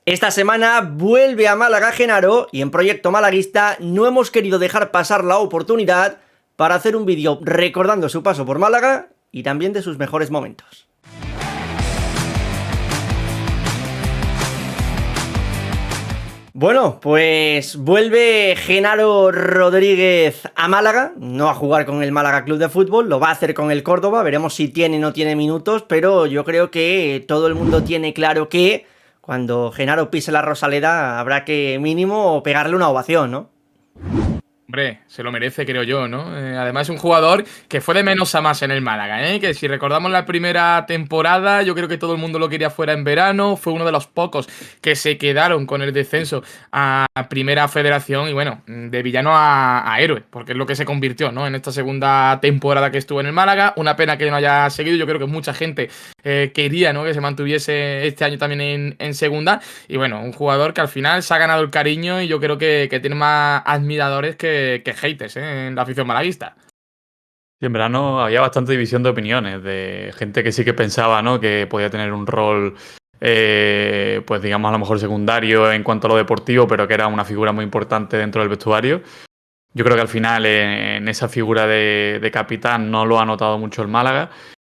Esta semana vuelve a Málaga Genaro y en Proyecto Malaguista no hemos querido dejar pasar la oportunidad para hacer un vídeo recordando su paso por Málaga y también de sus mejores momentos. Bueno, pues vuelve Genaro Rodríguez a Málaga, no a jugar con el Málaga Club de Fútbol, lo va a hacer con el Córdoba, veremos si tiene o no tiene minutos, pero yo creo que todo el mundo tiene claro que cuando Genaro pise la Rosaleda habrá que mínimo pegarle una ovación, ¿no? Hombre, se lo merece, creo yo, ¿no? Además es un jugador que fue de menos a más en el Málaga, ¿eh? Que si recordamos la primera temporada, yo creo que todo el mundo lo quería fuera en verano, fue uno de los pocos que se quedaron con el descenso a Primera Federación y bueno, de villano a héroe, porque es lo que se convirtió, ¿no? En esta segunda temporada que estuvo en el Málaga, una pena que no haya seguido, yo creo que mucha gente quería, ¿no? Que se mantuviese este año también en segunda y bueno, un jugador que al final se ha ganado el cariño y yo creo que tiene más admiradores que haters, en la afición malaguista. Y en verano había bastante división de opiniones, de gente que sí que pensaba, ¿no?, que podía tener un rol, pues digamos a lo mejor secundario en cuanto a lo deportivo, pero que era una figura muy importante dentro del vestuario. Yo creo que al final en esa figura de capitán no lo ha notado mucho el Málaga,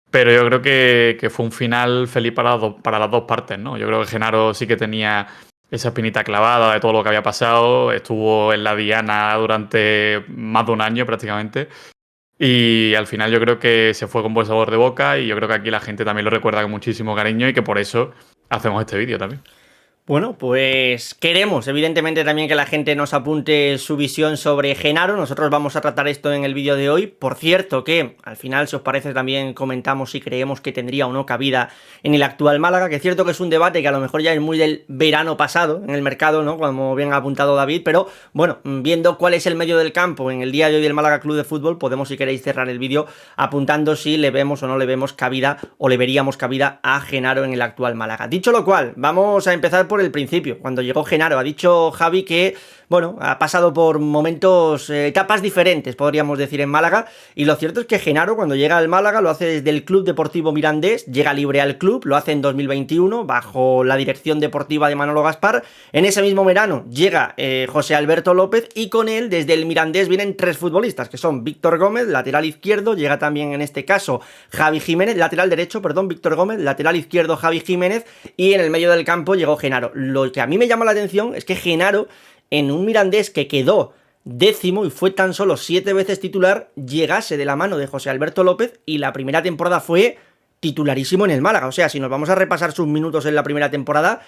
pero yo creo que fue un final feliz para las dos partes, ¿no? Yo creo que Genaro sí que tenía esa espinita clavada de todo lo que había pasado, estuvo en la diana durante más de un año prácticamente. Y al final yo creo que se fue con buen sabor de boca y yo creo que aquí la gente también lo recuerda con muchísimo cariño y que por eso hacemos este vídeo también. Bueno, pues queremos evidentemente también que la gente nos apunte su visión sobre Genaro. Nosotros vamos a tratar esto en el vídeo de hoy. Por cierto que al final, si os parece, también comentamos si creemos que tendría o no cabida en el actual Málaga, que es cierto que es un debate que a lo mejor ya es muy del verano pasado en el mercado, ¿no? Como bien ha apuntado David, pero bueno, viendo cuál es el medio del campo en el día de hoy del Málaga Club de Fútbol, podemos, si queréis, cerrar el vídeo apuntando si le vemos o no le vemos cabida o le veríamos cabida a Genaro en el actual Málaga. Dicho lo cual, vamos a empezar por el principio. Cuando llegó Genaro, ha dicho Javi que, bueno, ha pasado por momentos, etapas diferentes, podríamos decir, en Málaga, y lo cierto es que Genaro, cuando llega al Málaga, lo hace desde el Club Deportivo Mirandés, llega libre al club, lo hace en 2021, bajo la dirección deportiva de Manolo Gaspar. En ese mismo verano llega José Alberto López, y con él, desde el Mirandés, vienen tres futbolistas, que son Víctor Gómez, lateral izquierdo, llega también en este caso Javi Jiménez, lateral derecho, perdón, Víctor Gómez, lateral izquierdo Javi Jiménez, y en el medio del campo llegó Genaro. Lo que a mí me llama la atención es que Genaro, en un Mirandés que quedó décimo y fue tan solo 7 veces titular, llegase de la mano de José Alberto López y la primera temporada fue titularísimo en el Málaga. O sea, si nos vamos a repasar sus minutos en la primera temporada,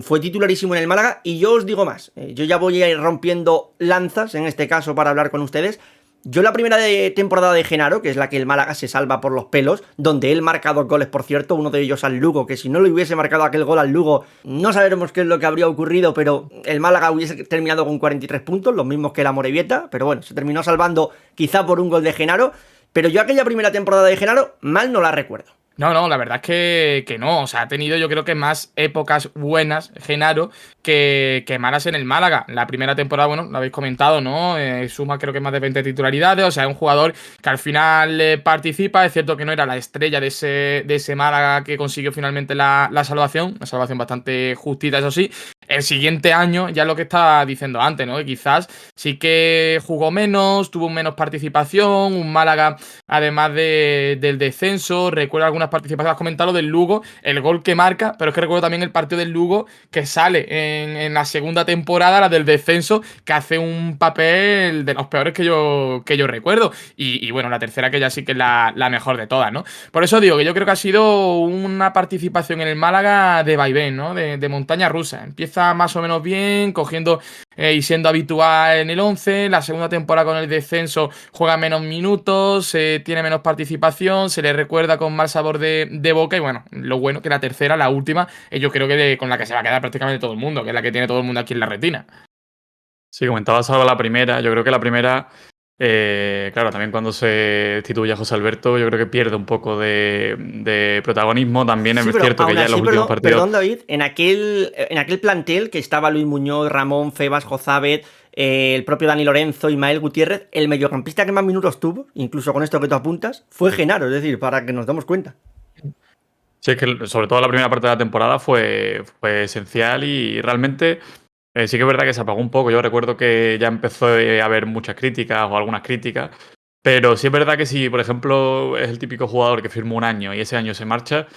fue titularísimo en el Málaga. Y yo os digo más, yo ya voy a ir rompiendo lanzas en este caso para hablar con ustedes. Yo la primera temporada de Genaro, que es la que el Málaga se salva por los pelos, donde él marca 2 goles, por cierto, uno de ellos al Lugo, que si no le hubiese marcado aquel gol al Lugo, no sabremos qué es lo que habría ocurrido, pero el Málaga hubiese terminado con 43 puntos, los mismos que la Morevieta, pero bueno, se terminó salvando quizá por un gol de Genaro, pero yo aquella primera temporada de Genaro mal no la recuerdo. No, la verdad es que no. O sea, ha tenido yo creo que más épocas buenas, Genaro, que malas en el Málaga. La primera temporada, bueno, lo habéis comentado, ¿no? Suma creo que más de 20 titularidades. O sea, es un jugador que al final participa. Es cierto que no era la estrella de ese Málaga que consiguió finalmente la salvación. Una salvación bastante justita, eso sí. El siguiente año, ya lo que estaba diciendo antes, ¿no? Que quizás sí que jugó menos, tuvo menos participación, un Málaga, además del descenso. Recuerdo algunas participaciones, has comentado lo del Lugo, el gol que marca, pero es que recuerdo también el partido del Lugo que sale en la segunda temporada, la del descenso, que hace un papel de los peores que yo recuerdo. Y bueno, la tercera que ya sí que es la mejor de todas, ¿no? Por eso digo que yo creo que ha sido una participación en el Málaga de vaivén, ¿no? De montaña rusa. Empieza más o menos bien, cogiendo y siendo habitual en el 11. La segunda temporada con el descenso juega menos minutos, tiene menos participación, se le recuerda con mal sabor de boca. Y bueno, lo bueno que la tercera, la última, yo creo que con la que se va a quedar prácticamente todo el mundo, que es la que tiene todo el mundo aquí en la retina. Sí, comentabas ahora la primera. Yo creo que la primera, claro, también cuando se destituye a José Alberto, yo creo que pierde un poco de protagonismo. También es Sí, pero cierto que aún ya en los así, últimos partidos. perdón David, en aquel plantel que estaba Luis Muñoz, Ramón, Febas, Jozabet, el propio Dani Lorenzo, Ismael Gutiérrez, el mediocampista que más minutos tuvo, incluso con esto que tú apuntas, fue Genaro, es decir, para que nos demos cuenta. Sí, es que sobre todo la primera parte de la temporada fue esencial y realmente sí que es verdad que se apagó un poco. Yo recuerdo que ya empezó a haber muchas críticas o algunas críticas, pero sí es verdad que si, por ejemplo, es el típico jugador que firmó un año y ese año se marcha,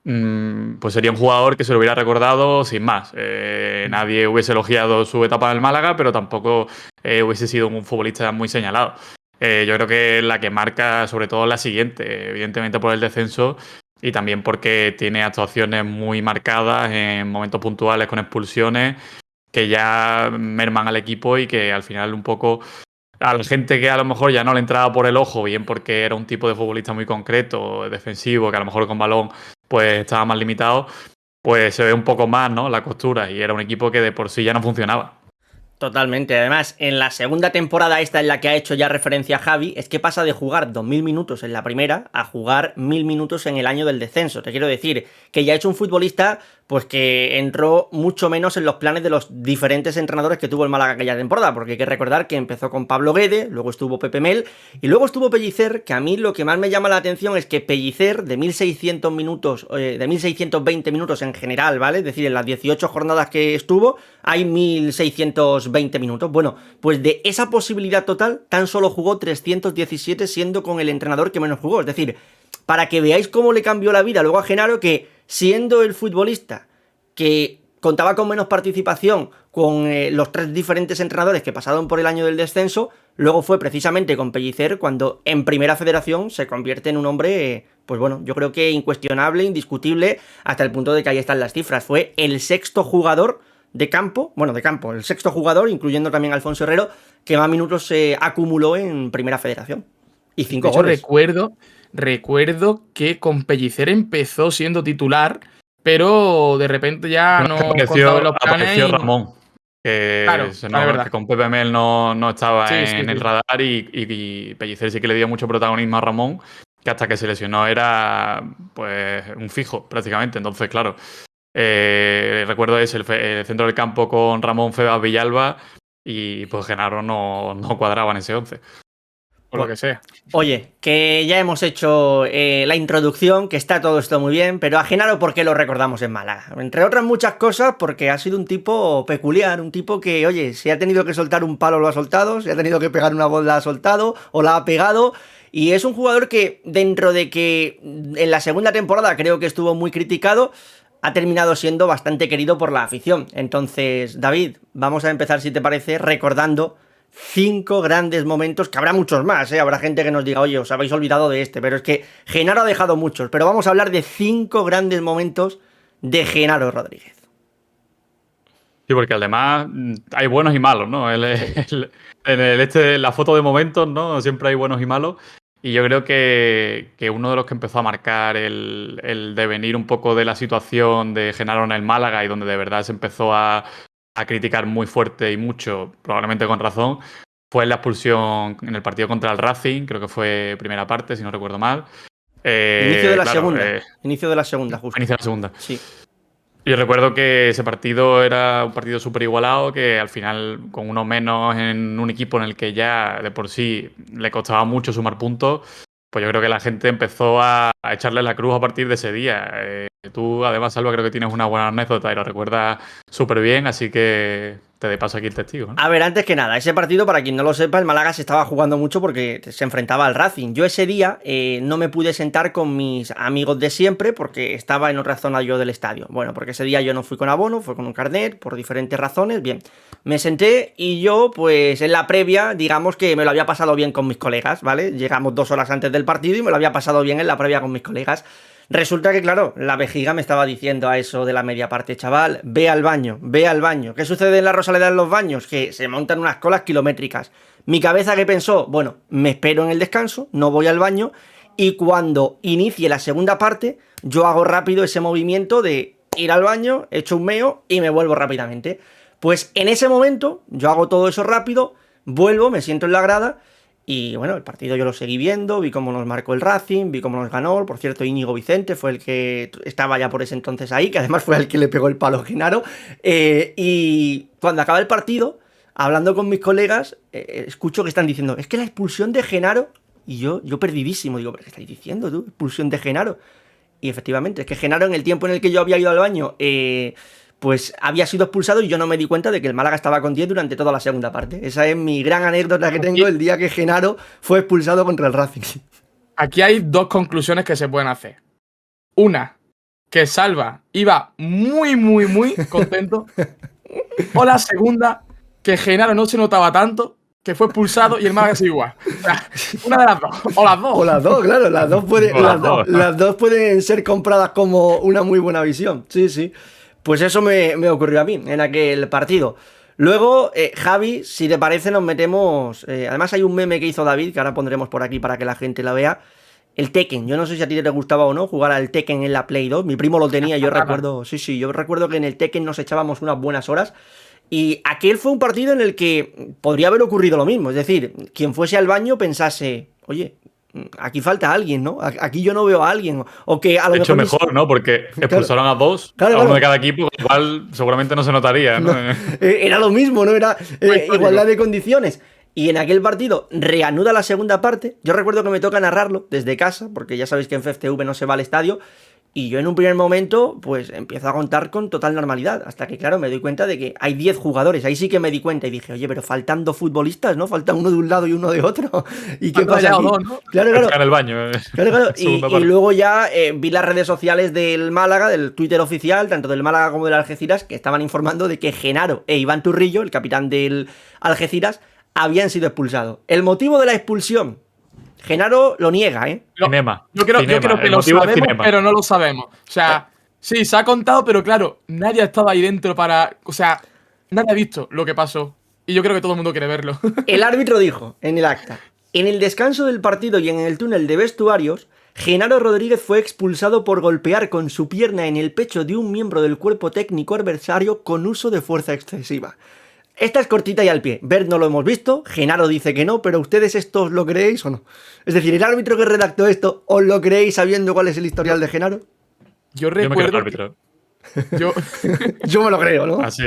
pues sería un jugador que se lo hubiera recordado sin más. Nadie hubiese elogiado su etapa en el Málaga, pero tampoco hubiese sido un futbolista muy señalado. Yo creo que la que marca sobre todo la siguiente, evidentemente por el descenso y también porque tiene actuaciones muy marcadas en momentos puntuales con expulsiones que ya merman al equipo y que al final un poco a la gente que a lo mejor ya no le entraba por el ojo, bien porque era un tipo de futbolista muy concreto, defensivo, que a lo mejor con balón pues estaba más limitado, pues se ve un poco más, ¿no? La costura y era un equipo que de por sí ya no funcionaba. Totalmente. Además, en la segunda temporada, esta en la que ha hecho ya referencia Javi, es que pasa de jugar 2000 minutos en la primera a jugar 1000 minutos en el año del descenso. Te quiero decir que ya ha hecho un futbolista pues que entró mucho menos en los planes de los diferentes entrenadores que tuvo el Málaga aquella temporada, porque hay que recordar que empezó con Pablo Guede, luego estuvo Pepe Mel y luego estuvo Pellicer, que a mí lo que más me llama la atención es que Pellicer de 1600 minutos, de 1620 minutos en general, ¿vale? Es decir, en las 18 jornadas que estuvo, hay 1620 minutos. Bueno, pues de esa posibilidad total, tan solo jugó 317 siendo con el entrenador que menos jugó. Es decir, para que veáis cómo le cambió la vida luego a Genaro, que siendo el futbolista que contaba con menos participación con los tres diferentes entrenadores que pasaron por el año del descenso, luego fue precisamente con Pellicer cuando en Primera Federación se convierte en un hombre, pues bueno, yo creo que incuestionable, indiscutible, hasta el punto de que ahí están las cifras. Fue el sexto jugador de campo, el sexto jugador, incluyendo también a Alfonso Herrero, que más minutos se acumuló en Primera Federación. Y 5 goles. Recuerdo que con Pellicer empezó siendo titular, pero de repente ya no contaba en los planes. Apareció Ramón, que, claro, que con Pepe Mel no estaba sí, en el radar y Pellicer sí que le dio mucho protagonismo a Ramón, que hasta que se lesionó era pues un fijo prácticamente. Entonces, claro, recuerdo ese, el centro del campo con Ramón, Febas, Villalba y pues Genaro no cuadraba en ese 11. Por lo que sea. Oye, que ya hemos hecho la introducción, que está todo esto muy bien, pero a Genaro, ¿por qué lo recordamos en Málaga? Entre otras muchas cosas, porque ha sido un tipo peculiar, un tipo que, oye, si ha tenido que soltar un palo lo ha soltado, si ha tenido que pegar una bola la ha soltado o la ha pegado, y es un jugador que, dentro de que en la segunda temporada creo que estuvo muy criticado, ha terminado siendo bastante querido por la afición. Entonces, David, vamos a empezar, si te parece, recordando 5 grandes momentos, que habrá muchos más, habrá gente que nos diga, oye, os habéis olvidado de este, pero es que Genaro ha dejado muchos, pero vamos a hablar de 5 grandes momentos de Genaro Rodríguez. Sí, porque además hay buenos y malos, ¿no? La foto de momentos, ¿no? Siempre hay buenos y malos. Y yo creo que uno de los que empezó a marcar el devenir un poco de la situación de Genaro en el Málaga y donde de verdad se empezó a criticar muy fuerte y mucho, probablemente con razón, fue la expulsión en el partido contra el Racing, creo que fue primera parte, si no recuerdo mal. Inicio de la segunda. Inicio de la segunda, justo. Inicio de la segunda. Sí. Yo recuerdo que ese partido era un partido súper igualado, que al final, con uno menos en un equipo en el que ya de por sí le costaba mucho sumar puntos, pues yo creo que la gente empezó a echarle la cruz a partir de ese día. Tú, además, Salva, creo que tienes una buena anécdota y lo recuerdas súper bien, así que te de paso aquí el testigo, ¿no? A ver, antes que nada, ese partido, para quien no lo sepa, el Málaga se estaba jugando mucho porque se enfrentaba al Racing. Yo ese día no me pude sentar con mis amigos de siempre porque estaba en otra zona yo del estadio. Bueno, porque ese día yo no fui con abono, fui con un carnet, por diferentes razones. Bien, me senté y yo, pues en la previa, digamos que me lo había pasado bien con mis colegas, ¿vale? Llegamos 2 horas antes del partido y me lo había pasado bien en la previa con mis colegas. Resulta que, claro, la vejiga me estaba diciendo a eso de la media parte, chaval, ve al baño, ve al baño. ¿Qué sucede en la Rosaleda en los baños? Que se montan unas colas kilométricas. Mi cabeza, que pensó, bueno, me espero en el descanso, no voy al baño, y cuando inicie la segunda parte, yo hago rápido ese movimiento de ir al baño, echo un meo y me vuelvo rápidamente. Pues en ese momento, yo hago todo eso rápido, vuelvo, me siento en la grada. Y bueno, el partido yo lo seguí viendo, vi cómo nos marcó el Racing, vi cómo nos ganó. Por cierto, Íñigo Vicente fue el que estaba ya por ese entonces ahí, que además fue el que le pegó el palo a Genaro. Y cuando acaba el partido, hablando con mis colegas, escucho que están diciendo, es que la expulsión de Genaro. Y yo perdidísimo, digo, ¿pero qué estáis diciendo tú? Expulsión de Genaro. Y efectivamente, es que Genaro, en el tiempo en el que yo había ido al baño, pues había sido expulsado y yo no me di cuenta de que el Málaga estaba con 10 durante toda la segunda parte. Esa es mi gran anécdota que tengo el día que Genaro fue expulsado contra el Racing. Aquí hay dos conclusiones que se pueden hacer. Una, que Salva iba muy, muy, muy contento. O la segunda, que Genaro no se notaba tanto, que fue expulsado y el Málaga sigue igual. O sea, una de las dos. O las dos. O las dos, claro, las dos, O las dos pueden ser compradas como una muy buena visión. Sí, sí. Pues eso me ocurrió a mí en aquel partido. Luego, Javi, si te parece, nos metemos. Además, hay un meme que hizo David, que ahora pondremos por aquí para que la gente la vea. El Tekken. Yo no sé si a ti te gustaba o no jugar al Tekken en la Play 2. Mi primo lo tenía, yo recuerdo. Sí, yo recuerdo que en el Tekken nos echábamos unas buenas horas. Y aquel fue un partido en el que podría haber ocurrido lo mismo. Es decir, quien fuese al baño pensase, oye, aquí falta alguien, ¿no? Aquí yo no veo a alguien. O que a lo De hecho, mejor mejor, ¿no? Porque expulsaron a dos, Claro, a uno claro. de cada equipo, con lo cual seguramente no se notaría, ¿no? Era lo mismo, ¿no? Era histórico. igualdad de condiciones. Y en aquel partido reanuda la segunda parte. Yo recuerdo que me toca narrarlo desde casa, porque ya sabéis que en FFTV no se va al estadio. Y yo en un primer momento, pues empiezo a contar con total normalidad. Hasta que, claro, me doy cuenta de que hay 10 jugadores. Ahí sí que me di cuenta y dije, oye, pero faltan 2 futbolistas, ¿no? Falta uno de un lado y uno de otro. ¿Y qué Han pasa rayado aquí? dos, ¿no? Claro, Está en el baño. Claro. Segunda Y parte. luego ya vi las redes sociales del Málaga, del Twitter oficial, tanto del Málaga como del Algeciras, que estaban informando de que Genaro e Iván Turrillo, el capitán del Algeciras, habían sido expulsados. El motivo de la expulsión, Genaro lo niega, ¿eh? Cinema. Yo creo Cinema. que El lo motivo es sabemos, cinema. pero no lo sabemos. O sea, sí, se ha contado, pero claro, nadie ha estado ahí dentro para. O sea, nadie ha visto lo que pasó. Y yo creo que todo el mundo quiere verlo. El árbitro dijo en el acta: en el descanso del partido y en el túnel de vestuarios, Genaro Rodríguez fue expulsado por golpear con su pierna en el pecho de un miembro del cuerpo técnico adversario con uso de fuerza excesiva. Esta es cortita y al pie. Bert no lo hemos visto, Genaro dice que no, pero ¿ustedes esto os lo creéis o no? Es decir, el árbitro que redactó esto, ¿os lo creéis sabiendo cuál es el historial de Genaro? Yo Yo me creo el recuerdo. árbitro. Yo, Yo me lo creo, ¿no? Así.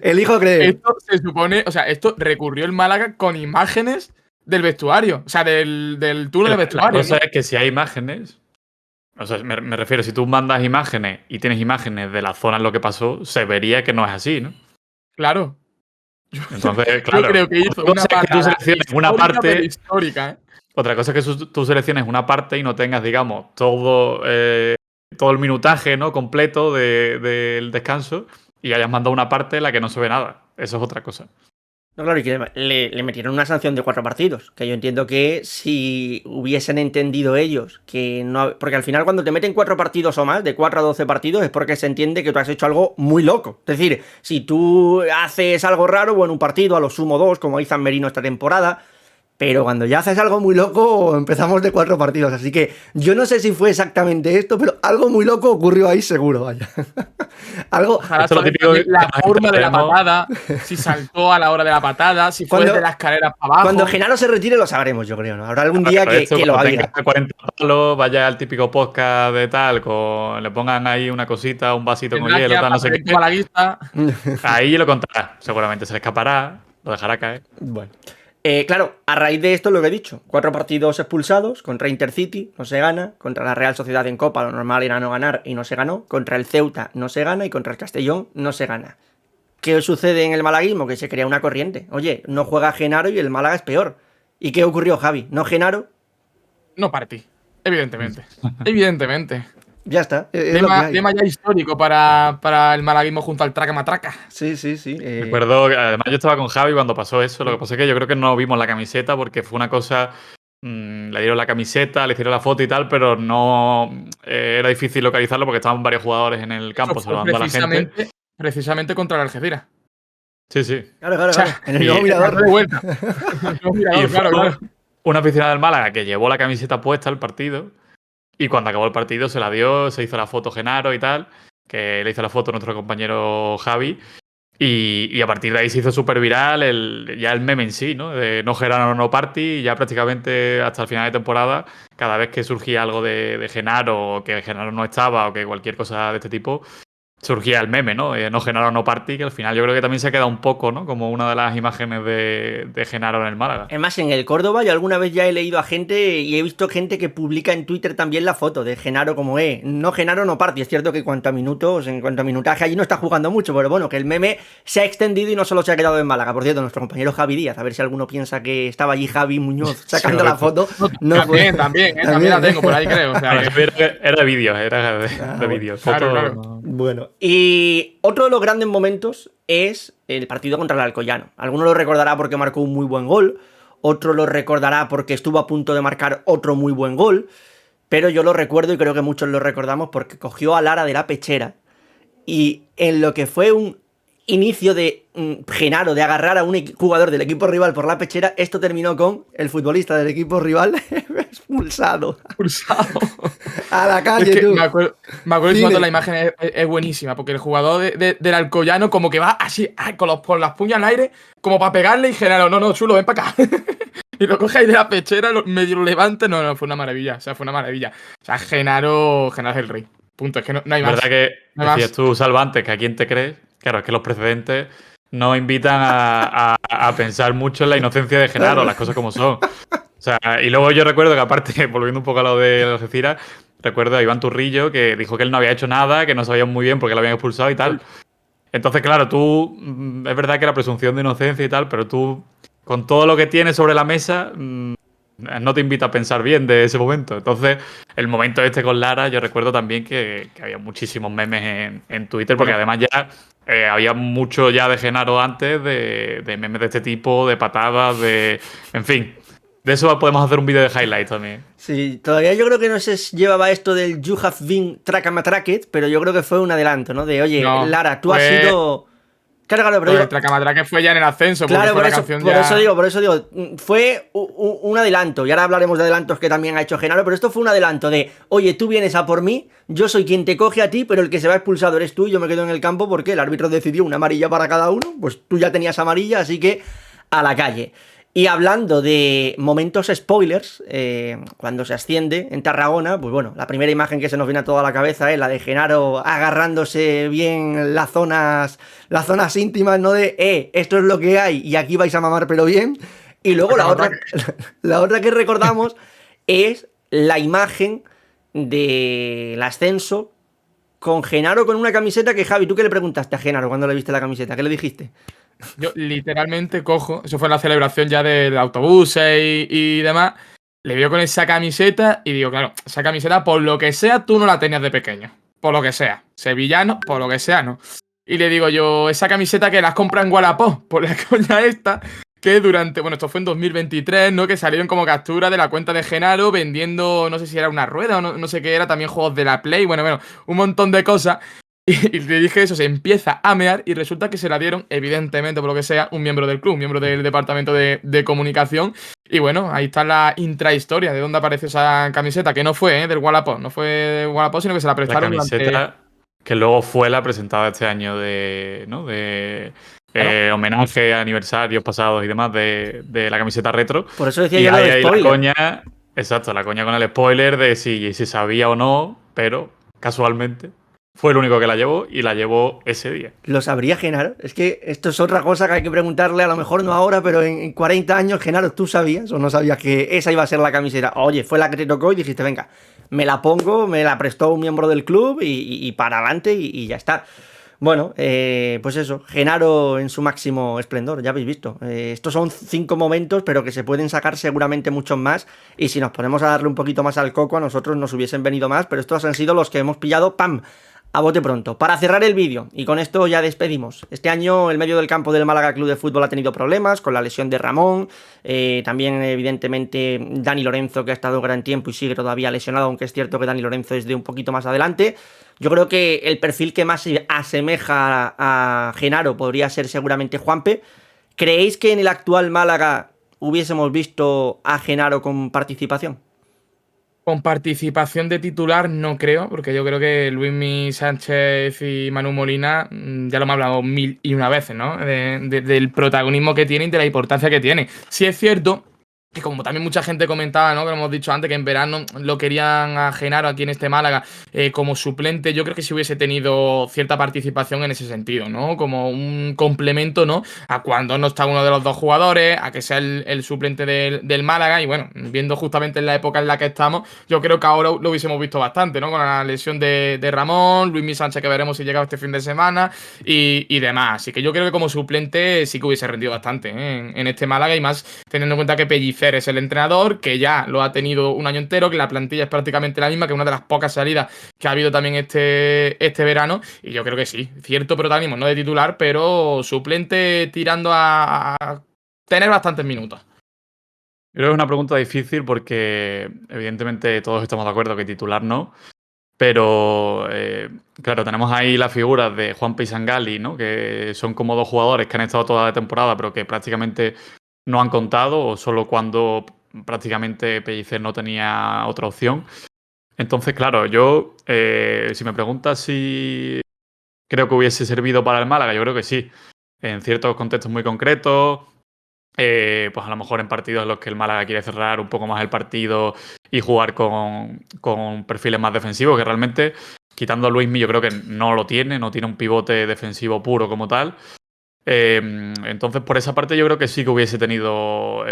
Elijo creer. esto se supone. O sea, esto recurrió el Málaga con imágenes del vestuario. O sea, del túnel de La vestuario. cosa ¿no? es que si hay imágenes, o sea, me refiero, si tú mandas imágenes y tienes imágenes de la zona en lo que pasó, se vería que no es así, ¿no? Claro. Entonces, claro. Yo creo que hizo otra una cosa es que tú parada selecciones una histórica, pero parte. histórica, ¿eh? Otra cosa es que tú selecciones una parte y no tengas, digamos, todo el minutaje, ¿no? completo del descanso y hayas mandado una parte en la que no se ve nada. Eso es otra cosa. No, claro, y que le metieron una sanción de 4 partidos. Que yo entiendo que si hubiesen entendido ellos que no. Porque al final, cuando te meten 4 partidos o más, de 4 a 12 partidos, es porque se entiende que tú has hecho algo muy loco. Es decir, si tú haces algo raro, bueno, un partido, a lo sumo 2, como hizo San Merino esta temporada. Pero cuando ya haces algo muy loco, empezamos de 4 partidos. Así que yo no sé si fue exactamente esto, pero algo muy loco ocurrió ahí seguro, vaya. Algo. Ojalá Esto es lo saber típico también que la nosotros forma de la tenemos. patada, si saltó a la hora de la patada, si fue Cuando- de las escaleras para abajo. Cuando Genaro se retire lo sabremos, yo creo, ¿no? Habrá algún día Pero que esto, lo cuando diga. tenga 40 palos, vaya al típico podcast de tal, le pongan ahí una cosita, un vasito con Tendrá que hielo, tal, no sé aparecer qué. malaguista. Ahí lo contará. Seguramente se le escapará, lo dejará caer. Bueno. Claro, a raíz de esto lo que he dicho, 4 partidos expulsados, contra Intercity no se gana, contra la Real Sociedad en Copa lo normal era no ganar y no se ganó, contra el Ceuta no se gana y contra el Castellón no se gana. ¿Qué sucede en el malaguismo? Que se crea una corriente. Oye, no juega Genaro y el Málaga es peor. ¿Y qué ocurrió, Javi? ¿No Genaro? No partí. Evidentemente. Evidentemente. Ya está, es lo que hay. Tema ya histórico para el malaguismo junto al Traca Matraca. Sí. Recuerdo que además yo estaba con Javi cuando pasó eso. Lo que pasa es que yo creo que no vimos la camiseta porque fue una cosa. Le dieron la camiseta, le hicieron la foto y tal, pero no era difícil localizarlo porque estaban varios jugadores en el campo Eso fue saludando a la gente. precisamente contra el Algeciras. Sí. Claro. O sea, En el nuevo y- mirador. De vuelta. El nuevo mirador, Y fue claro. una aficionada del Málaga que llevó la camiseta puesta al partido y cuando acabó el partido se la dio, se hizo la foto Genaro y tal, que le hizo la foto nuestro compañero Javi y a partir de ahí se hizo súper viral ya el meme en sí, ¿no? De no Genaro, no party y ya prácticamente hasta el final de temporada, cada vez que surgía algo de Genaro o que Genaro no estaba o que cualquier cosa de este tipo, surgía el meme, ¿no? No Genaro, no Party, que al final yo creo que también se queda un poco, ¿no? Como una de las imágenes de Genaro en el Málaga. Es más, en el Córdoba yo alguna vez ya he leído a gente y he visto gente que publica en Twitter también la foto de Genaro como no Genaro, no Party. Es cierto que en cuanto a minutos, en cuanto a minutaje allí no está jugando mucho, pero bueno, que el meme se ha extendido y no solo se ha quedado en Málaga. Por cierto, nuestro compañero Javi Díaz, a ver si alguno piensa que estaba allí Javi Muñoz sacando la foto. No también, fue. también la tengo por ahí, creo. O sea, Era de vídeos, era de vídeos. claro, Fotos, claro. no. Bueno, y otro de los grandes momentos es el partido contra el Alcoyano. Alguno lo recordará porque marcó un muy buen gol, otro lo recordará porque estuvo a punto de marcar otro muy buen gol, pero yo lo recuerdo y creo que muchos lo recordamos porque cogió a Lara de la pechera y en lo que fue un inicio de Genaro de agarrar a un jugador del equipo rival por la pechera, esto terminó con el futbolista del equipo rival expulsado. A la calle, Es que tú. me acuerdo Dile. cuando la imagen es buenísima, porque el jugador del Alcoyano como que va así, con las puñas al aire, como para pegarle y Genaro, no, chulo, ven para acá. Y lo coge ahí de la pechera, medio lo levante, no, fue una maravilla, o sea, fue una maravilla. O sea, Genaro es el rey. Punto, es que no hay Es más. verdad que No hay decías más. tú, Salva, antes que a quién te crees. Claro, es que los precedentes nos invitan a pensar mucho en la inocencia de Genaro, las cosas como son. O sea, y luego yo recuerdo que aparte, volviendo un poco a lo de Algeciras, recuerdo a Iván Turrillo que dijo que él no había hecho nada, que no sabían muy bien por qué lo habían expulsado y tal. Entonces, claro, tú, es verdad que la presunción de inocencia y tal, pero tú, con todo lo que tienes sobre la mesa, no te invita a pensar bien de ese momento. Entonces, el momento este con Lara, yo recuerdo también que había muchísimos memes en Twitter, porque además ya había mucho ya de Genaro antes, de memes de este tipo, de patadas, en fin. De eso podemos hacer un vídeo de highlights también. Sí, todavía yo creo que no se llevaba esto del You Have Been Trackamatracked, pero yo creo que fue un adelanto, ¿no? De, oye, No, Lara, tú has sido... Claro, pero Lo digo... del Tracamatraque fue ya en el ascenso, Claro, porque fue por la eso, canción por ya... eso digo, fue un adelanto, y ahora hablaremos de adelantos que también ha hecho Genaro, pero esto fue un adelanto de, oye, tú vienes a por mí, yo soy quien te coge a ti, pero el que se va expulsado eres tú, y yo me quedo en el campo porque el árbitro decidió una amarilla para cada uno, pues tú ya tenías amarilla, así que a la calle. Y hablando de momentos spoilers, cuando se asciende en Tarragona, pues bueno, la primera imagen que se nos viene a toda la cabeza es la de Genaro agarrándose bien las zonas íntimas, ¿no? De, esto es lo que hay y aquí vais a mamar pero bien. Y luego la otra que recordamos es la imagen del ascenso con Genaro con una camiseta que, Javi, ¿tú qué le preguntaste a Genaro cuando le viste la camiseta? ¿Qué le dijiste? Yo literalmente cojo, eso fue la celebración ya del autobús y demás, le veo con esa camiseta y digo, claro, esa camiseta por lo que sea tú no la tenías de pequeño, por lo que sea, sevillano, por lo que sea, ¿no? Y le digo yo, esa camiseta que las compra en Wallapop, por la coña esta, que durante, bueno, esto fue en 2023, ¿no? Que salieron como captura de la cuenta de Genaro vendiendo, no sé si era una rueda o no sé qué era, también juegos de la Play, bueno, un montón de cosas. Y le dije eso, se empieza a mear y resulta que se la dieron, evidentemente, por lo que sea, un miembro del club, un miembro del departamento de comunicación. Y bueno, ahí está la intrahistoria de dónde aparece esa camiseta, que no fue del Wallapop, no fue del Wallapop, sino que se la La prestaron camiseta que luego fue la presentada este año de Claro. homenaje a aniversarios pasados y demás de la camiseta retro. Por eso decía Y yo lo hay de ahí la spoiler. coña, exacto, la coña con el spoiler de si sabía o no, pero casualmente fue el único que la llevó y la llevó ese día. ¿Lo sabría Genaro? Es que esto es otra cosa que hay que preguntarle, a lo mejor no ahora, pero en 40 años, Genaro, ¿tú sabías o no sabías que esa iba a ser la camiseta? Oye, fue la que te tocó y dijiste, venga, me la pongo, me la prestó un miembro del club y para adelante y ya está. Bueno, pues eso, Genaro en su máximo esplendor, ya habéis visto. Estos son 5 momentos, pero que se pueden sacar seguramente muchos más. Y si nos ponemos a darle un poquito más al coco, a nosotros nos hubiesen venido más, pero estos han sido los que hemos pillado, ¡pam!, a bote pronto. Para cerrar el vídeo, y con esto ya despedimos. Este año el medio del campo del Málaga Club de Fútbol ha tenido problemas con la lesión de Ramón, también evidentemente Dani Lorenzo, que ha estado gran tiempo y sigue todavía lesionado, aunque es cierto que Dani Lorenzo es de un poquito más adelante. Yo creo que el perfil que más se asemeja a Genaro podría ser seguramente Juanpe. ¿Creéis que en el actual Málaga hubiésemos visto a Genaro con participación? Con participación de titular no creo, porque yo creo que Luismi Sánchez y Manu Molina, ya lo hemos hablado 1001 veces, ¿no? Del protagonismo que tiene y de la importancia que tiene. Sí es cierto que como también mucha gente comentaba, ¿no? Que lo hemos dicho antes, que en verano lo querían a Genaro aquí en este Málaga como suplente, yo creo que sí hubiese tenido cierta participación en ese sentido, ¿no? Como un complemento, ¿no? A cuando no está uno de los dos jugadores, a que sea el suplente del Málaga. Y bueno, viendo justamente en la época en la que estamos, yo creo que ahora lo hubiésemos visto bastante, ¿no? Con la lesión de Ramón, Luismi Sánchez, que veremos si llega este fin de semana y demás. Así que yo creo que como suplente sí que hubiese rendido bastante en este Málaga, y más teniendo en cuenta que Pellicer es el entrenador, que ya lo ha tenido un año entero, que la plantilla es prácticamente la misma, que es una de las pocas salidas que ha habido también este verano. Y yo creo que sí, cierto protagonismo, no de titular, pero suplente tirando a tener bastantes minutos. Creo que es una pregunta difícil porque evidentemente todos estamos de acuerdo que titular no, pero claro, tenemos ahí las figuras de Juanpe y Sangali, ¿no? Que son como dos jugadores que han estado toda la temporada, pero que prácticamente no han contado, o solo cuando prácticamente Pellicer no tenía otra opción. Entonces, claro, yo, si me preguntas si creo que hubiese servido para el Málaga, yo creo que sí. En ciertos contextos muy concretos, pues a lo mejor en partidos en los que el Málaga quiere cerrar un poco más el partido y jugar con perfiles más defensivos, que realmente, quitando a Luismi, yo creo que no tiene un pivote defensivo puro como tal. Entonces, por esa parte, yo creo que sí que hubiese tenido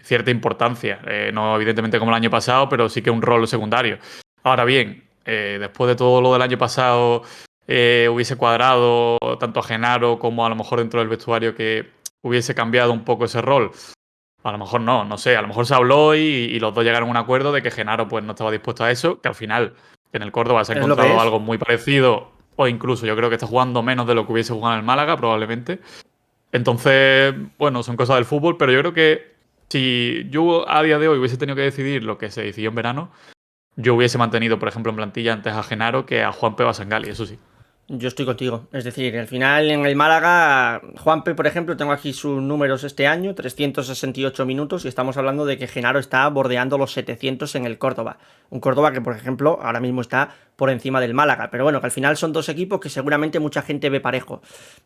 cierta importancia. No, evidentemente, como el año pasado, pero sí que un rol secundario. Ahora bien, después de todo lo del año pasado, hubiese cuadrado tanto a Genaro como a lo mejor dentro del vestuario que hubiese cambiado un poco ese rol. A lo mejor no sé, a lo mejor se habló y los dos llegaron a un acuerdo de que Genaro pues no estaba dispuesto a eso, que al final en el Córdoba se ha encontrado algo muy parecido, o incluso yo creo que está jugando menos de lo que hubiese jugado en el Málaga, probablemente. Entonces, bueno, son cosas del fútbol, pero yo creo que si yo a día de hoy hubiese tenido que decidir lo que se decidió en verano, yo hubiese mantenido, por ejemplo, en plantilla antes a Genaro que a Juanpe Basangali, eso sí. Yo estoy contigo. Es decir, al final en el Málaga, Juanpe, por ejemplo, tengo aquí sus números este año, 368 minutos, y estamos hablando de que Genaro está bordeando los 700 en el Córdoba. Un Córdoba que, por ejemplo, ahora mismo está por encima del Málaga. Pero bueno, que al final son dos equipos que seguramente mucha gente ve parejo.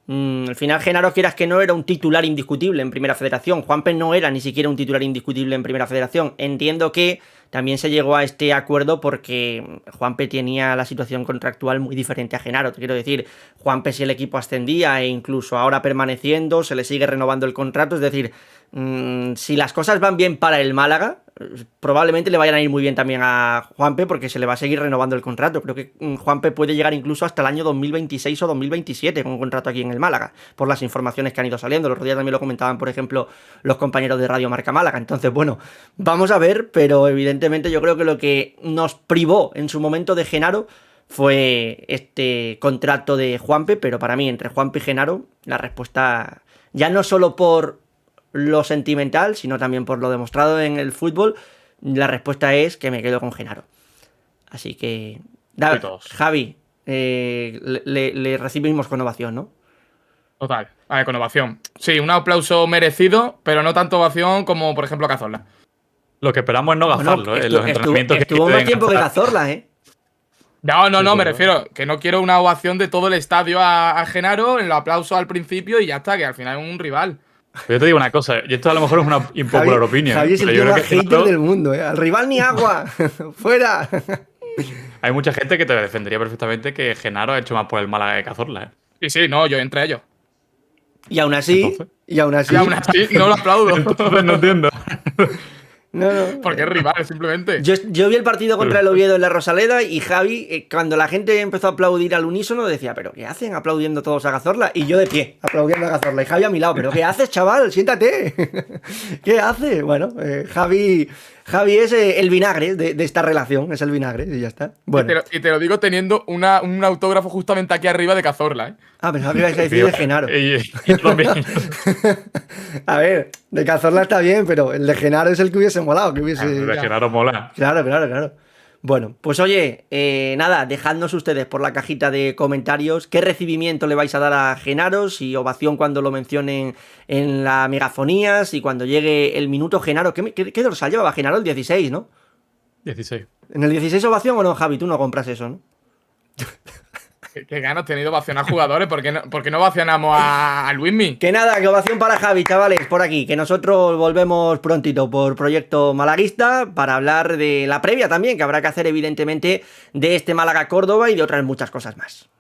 Al final Genaro, quieras que no, era un titular indiscutible en Primera Federación. Juanpe no era ni siquiera un titular indiscutible en Primera Federación. Entiendo que también se llegó a este acuerdo porque Juanpe tenía la situación contractual muy diferente a Genaro. Te quiero decir, Juanpe, si el equipo ascendía e incluso ahora permaneciendo, se le sigue renovando el contrato. Es decir, si las cosas van bien para el Málaga, probablemente le vayan a ir muy bien también a Juanpe porque se le va a seguir renovando el contrato. Creo que Juanpe puede llegar incluso hasta el año 2026 o 2027 con un contrato aquí en el Málaga, por las informaciones que han ido saliendo. Los otro día también lo comentaban, por ejemplo, los compañeros de Radio Marca Málaga. Entonces, bueno, vamos a ver, pero evidentemente yo creo que lo que nos privó en su momento de Genaro fue este contrato de Juanpe, pero para mí, entre Juanpe y Genaro, la respuesta, ya no solo por lo sentimental, sino también por lo demostrado en el fútbol, la respuesta es que me quedo con Genaro. Así que, Javi, le recibimos con ovación, ¿no? Total, a ver, con ovación. Sí, un aplauso merecido, pero no tanto ovación como, por ejemplo, Cazorla. Lo que esperamos es no gastarlo, bueno, los entrenamientos estuvo más tiempo que Cazorla, ¿eh? No, me refiero que no quiero una ovación de todo el estadio a Genaro, en el aplauso al principio y ya está, que al final es un rival. Yo te digo una cosa, y esto a lo mejor es una impopular opinion. Javi es el tío más hater del mundo, ¿eh? Al rival ni agua, fuera. Hay mucha gente que te defendería perfectamente que Genaro ha hecho más por el Málaga que Cazorla, ¿eh? Sí, no, yo entre ellos. Y aún así, no lo aplaudo. Entonces no entiendo. No. Porque es rival, simplemente. Yo vi el partido contra el Oviedo en la Rosaleda y Javi, cuando la gente empezó a aplaudir al unísono, decía, ¿pero qué hacen aplaudiendo todos a Cazorla? Y yo de pie, aplaudiendo a Cazorla. Y Javi a mi lado, ¿pero qué haces, chaval? Siéntate. ¿Qué haces? Bueno, Javi es el vinagre de esta relación, es el vinagre y ya está. Bueno. Y te lo digo teniendo un autógrafo justamente aquí arriba de Cazorla, ¿eh? Ah, pensaba que ibas a decir de Genaro. Y también. A ver, de Cazorla está bien, pero el de Genaro es el que hubiese molado. El de Genaro mola. Claro. Bueno, pues oye, nada, dejadnos ustedes por la cajita de comentarios qué recibimiento le vais a dar a Genaro, si ovación cuando lo mencionen en la megafonía, si cuando llegue el minuto Genaro, ¿qué dorsal llevaba Genaro? El 16, ¿no? 16. ¿En el 16 ovación o no, Javi? Tú no compras eso, ¿no? Qué ganas he tenido de ovacionar jugadores. ¿Por qué no ovacionamos a Luismi? Que nada, que ovación para Javi, chavales, por aquí. Que nosotros volvemos prontito por Proyecto Malaguista para hablar de la previa también, que habrá que hacer evidentemente de este Málaga-Córdoba y de otras muchas cosas más.